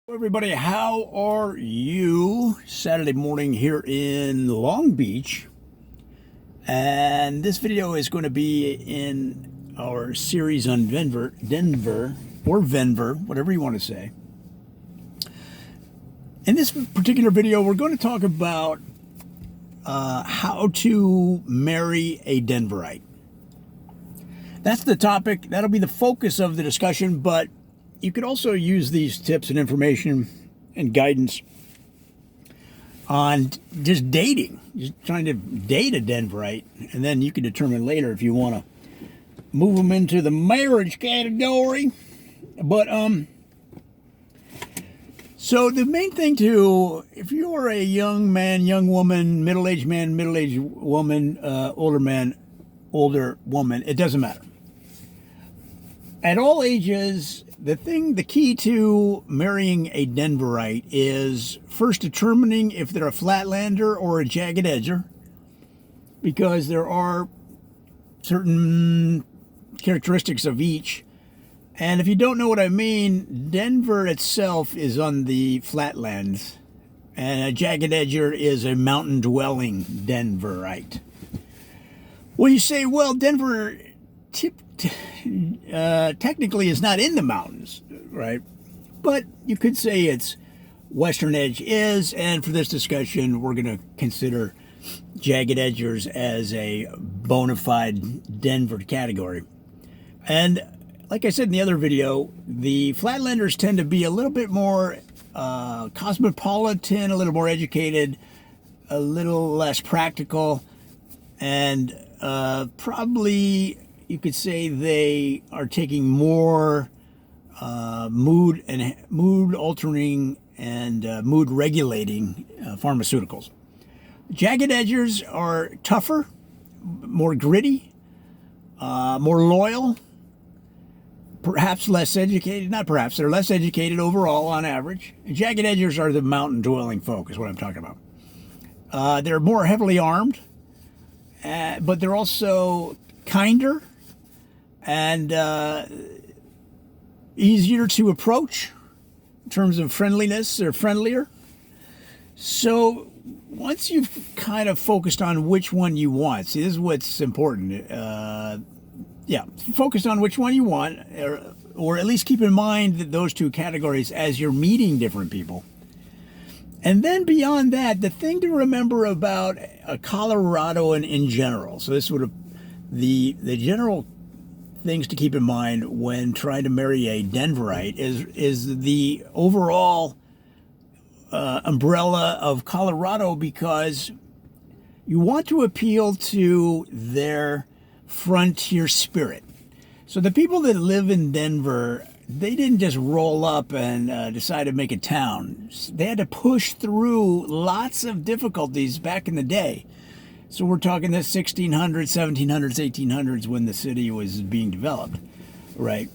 Everybody, how are you? Saturday morning here in Long Beach, and this video is going to be in our series on Denver, or Venver, whatever you want to say. In this particular video, we're going to talk about how to marry a Denverite. That's the topic. That'll be the focus of the discussion, but you could also use these tips and information and guidance on just dating, just trying to date a Denverite, and then you can determine later if you want to move them into the marriage category. But so the main thing if you're a young man, young woman, middle-aged man, middle-aged woman, older man, older woman, it doesn't matter. At all ages, the key to marrying a Denverite is first determining if they're a flatlander or a jagged edger, because there are certain characteristics of each. And if you don't know what I mean, Denver itself is on the flatlands, and a jagged edger is a mountain-dwelling Denverite. Well, you say, well, Denver technically is not in the mountains, right? But you could say its western edge is, and for this discussion, we're going to consider jagged edgers as a bona fide Denver category. And like I said in the other video, the flatlanders tend to be a little bit more cosmopolitan, a little more educated, a little less practical, and probably you could say they are taking more mood altering and mood regulating pharmaceuticals. Jagged edgers are tougher, more gritty, more loyal, perhaps less educated. Not perhaps, they're less educated overall on average. Jagged edgers are the mountain dwelling folk, is what I'm talking about. They're more heavily armed, but they're also kinder and easier to approach in terms of friendliness. They're friendlier. So once you've kind of focused on which one you want, see, this is what's important. Focus on which one you want, or at least keep in mind that those two categories as you're meeting different people. And then beyond that, the thing to remember about a Coloradoan in general, so this would have the general things to keep in mind when trying to marry a Denverite is the overall umbrella of Colorado, because you want to appeal to their frontier spirit. So the people that live in Denver, they didn't just roll up and decide to make a town. They had to push through lots of difficulties back in the day. So we're talking the 1600s, 1700s, 1800s when the city was being developed, right?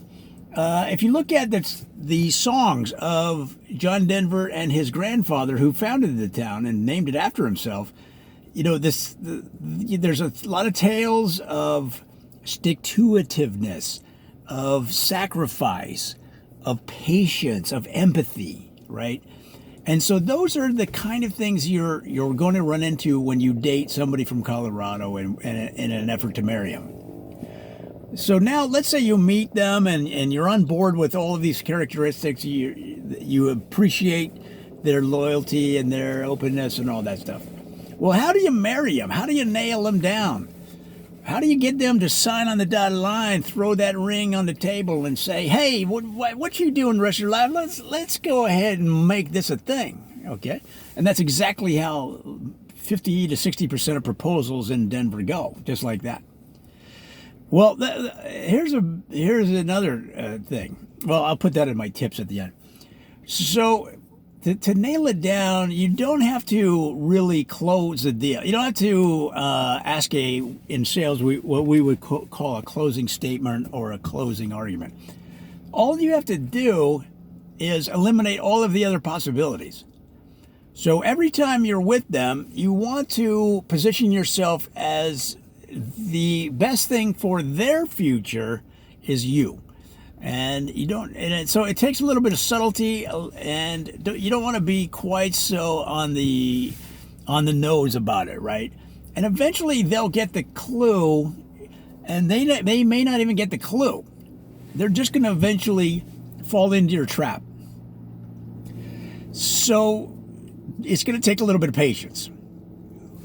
If you look at the songs of John Denver and his grandfather, who founded the town and named it after himself, you know, there's a lot of tales of stick-to-itiveness, of sacrifice, of patience, of empathy, right? And so those are the kind of things you're going to run into when you date somebody from Colorado in an effort to marry them. So now let's say you meet them and you're on board with all of these characteristics. You appreciate their loyalty and their openness and all that stuff. Well, how do you marry them? How do you nail them down? How do you get them to sign on the dotted line, throw that ring on the table, and say, "Hey, what you doing the rest of your life? Let's go ahead and make this a thing," okay? And that's exactly how 50 to 60% of proposals in Denver go, just like that. Well, here's another thing. Well, I'll put that in my tips at the end. So to nail it down, you don't have to really close the deal. You don't have to ask in sales what we would call a closing statement or a closing argument. All you have to do is eliminate all of the other possibilities. So every time you're with them, you want to position yourself as the best thing for their future is you. And you don't, so it takes a little bit of subtlety, and you don't want to be quite so on the nose about it, right? And eventually they'll get the clue, and they may not even get the clue. They're just going to eventually fall into your trap. So it's going to take a little bit of patience.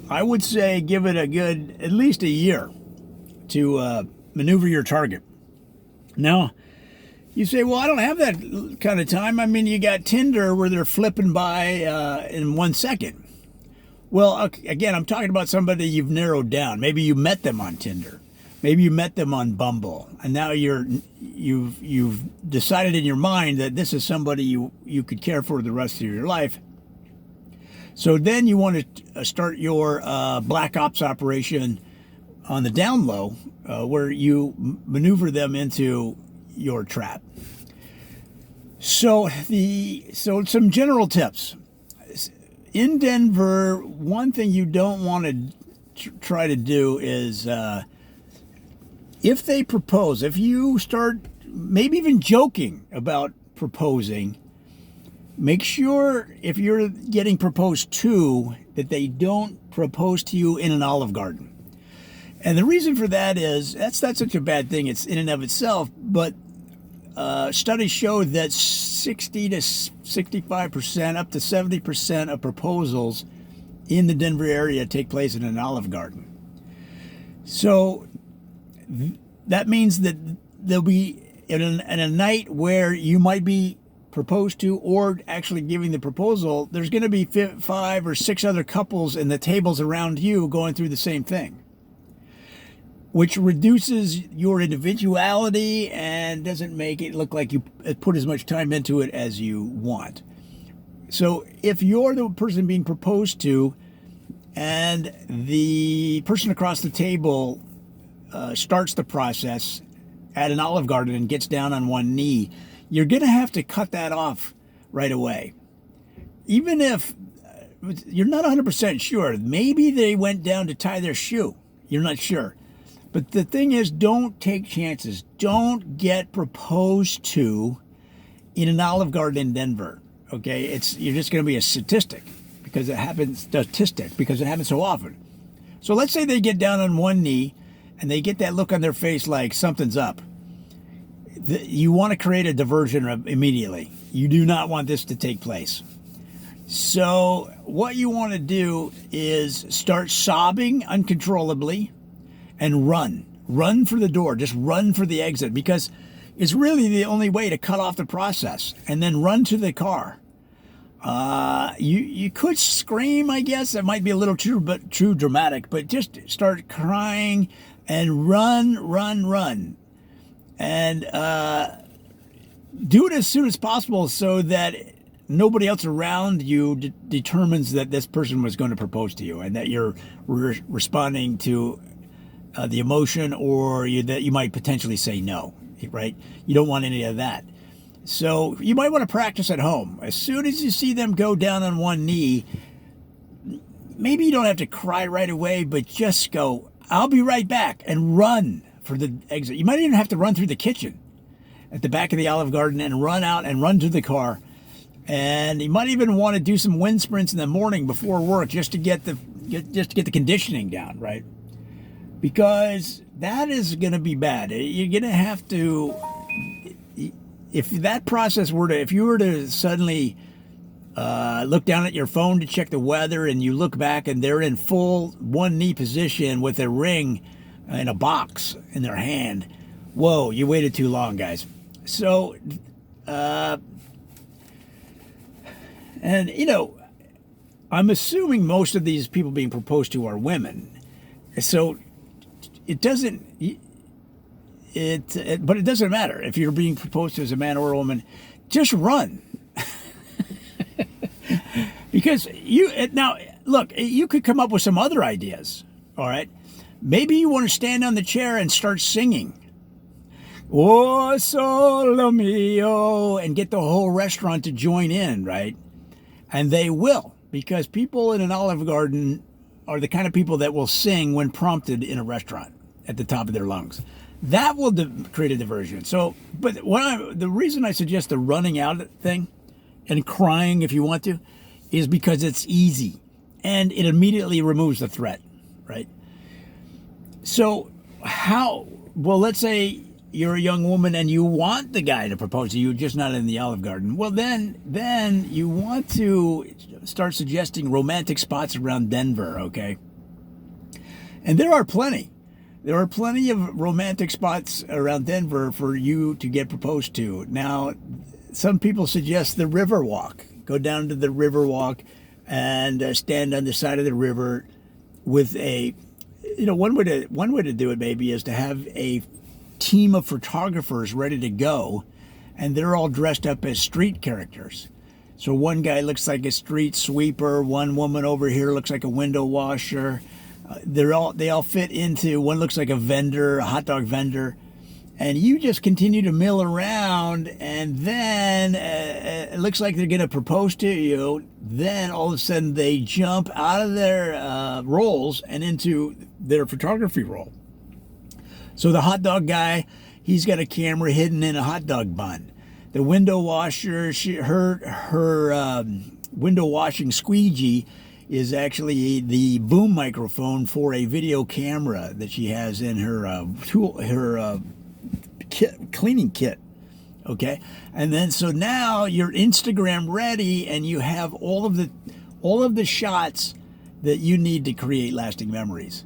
I would say give it at least a year to maneuver your target. Now, you say, well, I don't have that kind of time. I mean, you got Tinder where they're flipping by in 1 second. Well, again, I'm talking about somebody you've narrowed down. Maybe you met them on Tinder. Maybe you met them on Bumble, and now you've decided in your mind that this is somebody you could care for the rest of your life. So then you want to start your black ops operation on the down low, where you maneuver them into your trap. So some general tips. In Denver, one thing you don't want to try to do is if they propose, if you start maybe even joking about proposing, make sure if you're getting proposed to that they don't propose to you in an Olive Garden. And the reason for that is that's not such a bad thing. It's in and of itself, but studies show that 60 to 65%, up to 70% of proposals in the Denver area take place in an Olive Garden. So that means that there'll be in a night where you might be proposed to or actually giving the proposal, there's going to be 5 or 6 other couples in the tables around you going through the same thing, which reduces your individuality and doesn't make it look like you put as much time into it as you want. So if you're the person being proposed to and the person across the table starts the process at an Olive Garden and gets down on one knee, you're going to have to cut that off right away. Even if you're not 100% sure, maybe they went down to tie their shoe. You're not sure. But the thing is, don't take chances. Don't get proposed to in an Olive Garden in Denver. Okay, you're just going to be a statistic because it happens so often. So let's say they get down on one knee and they get that look on their face like something's up. You want to create a diversion immediately. You do not want this to take place. So what you want to do is start sobbing uncontrollably and run for the door. Just run for the exit, because it's really the only way to cut off the process, and then run to the car. You could scream, I guess. That might be a little too dramatic, but just start crying and run. And do it as soon as possible so that nobody else around you determines that this person was going to propose to you and that you're responding to the emotion, or that you might potentially say no, right? You don't want any of that. So you might want to practice at home. As soon as you see them go down on one knee, maybe you don't have to cry right away, but just go, I'll be right back, and run for the exit. You might even have to run through the kitchen at the back of the Olive Garden and run out and run to the car. And you might even want to do some wind sprints in the morning before work just to get the conditioning down, right? Because that is going to be bad. You're going to have to, if you were to suddenly look down at your phone to check the weather and you look back and they're in full one knee position with a ring in a box in their hand, whoa, you waited too long, guys. So, and I'm assuming most of these people being proposed to are women. So but it doesn't matter if you're being proposed to as a man or a woman. Just run. Because you could come up with some other ideas. All right, maybe you want to stand on the chair and start singing "Oh Solo Mio" and get the whole restaurant to join in, right? And they will, because people in an Olive Garden are the kind of people that will sing when prompted in a restaurant at the top of their lungs. That will create a diversion. So, but the reason I suggest the running out thing and crying if you want to is because it's easy and it immediately removes the threat, right? So well, let's say you're a young woman and you want the guy to propose to you, just not in the Olive Garden. Well, then you want to start suggesting romantic spots around Denver, okay? And there are plenty. There are plenty of romantic spots around Denver for you to get proposed to. Now, some people suggest the Riverwalk. Go down to the Riverwalk and stand on the side of the river with one way to do it maybe is to have a team of photographers ready to go, and they're all dressed up as street characters. So one guy looks like a street sweeper, one woman over here looks like a window washer. They all fit into, one looks like a vendor, a hot dog vendor, and you just continue to mill around, and then it looks like they're going to propose to you. Then all of a sudden they jump out of their roles and into their photography role. So the hot dog guy, he's got a camera hidden in a hot dog bun. The window washer, her window washing squeegee is actually the boom microphone for a video camera that she has in her cleaning kit. Okay, and then so now you're Instagram ready, and you have all of the shots that you need to create lasting memories.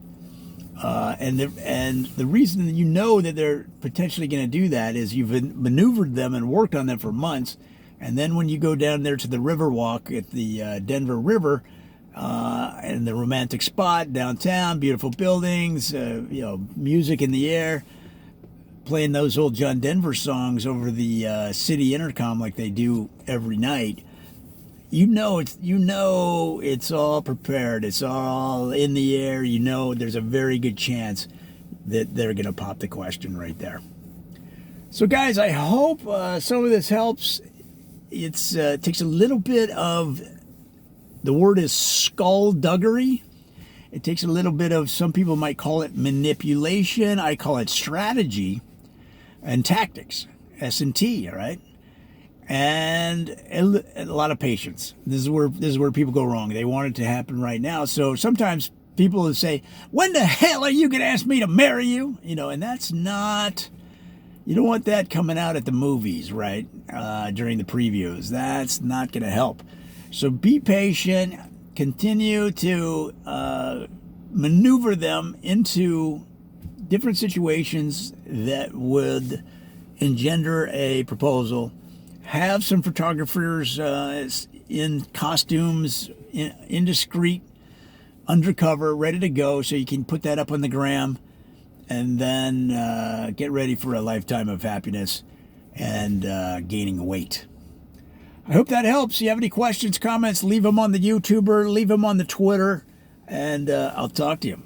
And the reason that you know that they're potentially going to do that is you've maneuvered them and worked on them for months, and then when you go down there to the Riverwalk at the Denver River, and the romantic spot downtown, beautiful buildings, music in the air, playing those old John Denver songs over the city intercom like they do every night. It's all prepared. It's all in the air. There's a very good chance that they're going to pop the question right there. So, guys, I hope some of this helps. It takes a little bit of, the word is skullduggery. It takes a little bit of, some people might call it manipulation. I call it strategy and tactics, S&T, all right? And a lot of patience. This is where people go wrong. They want it to happen right now. So sometimes people will say, "When the hell are you going to ask me to marry you?" And that's not. You don't want that coming out at the movies, right? During the previews, that's not going to help. So be patient. Continue to maneuver them into different situations that would engender a proposal. Have some photographers in costumes, indiscreet, undercover, ready to go, so you can put that up on the gram, and then get ready for a lifetime of happiness and gaining weight. I hope that helps. If you have any questions, comments, leave them on the YouTuber, leave them on the Twitter, and I'll talk to you.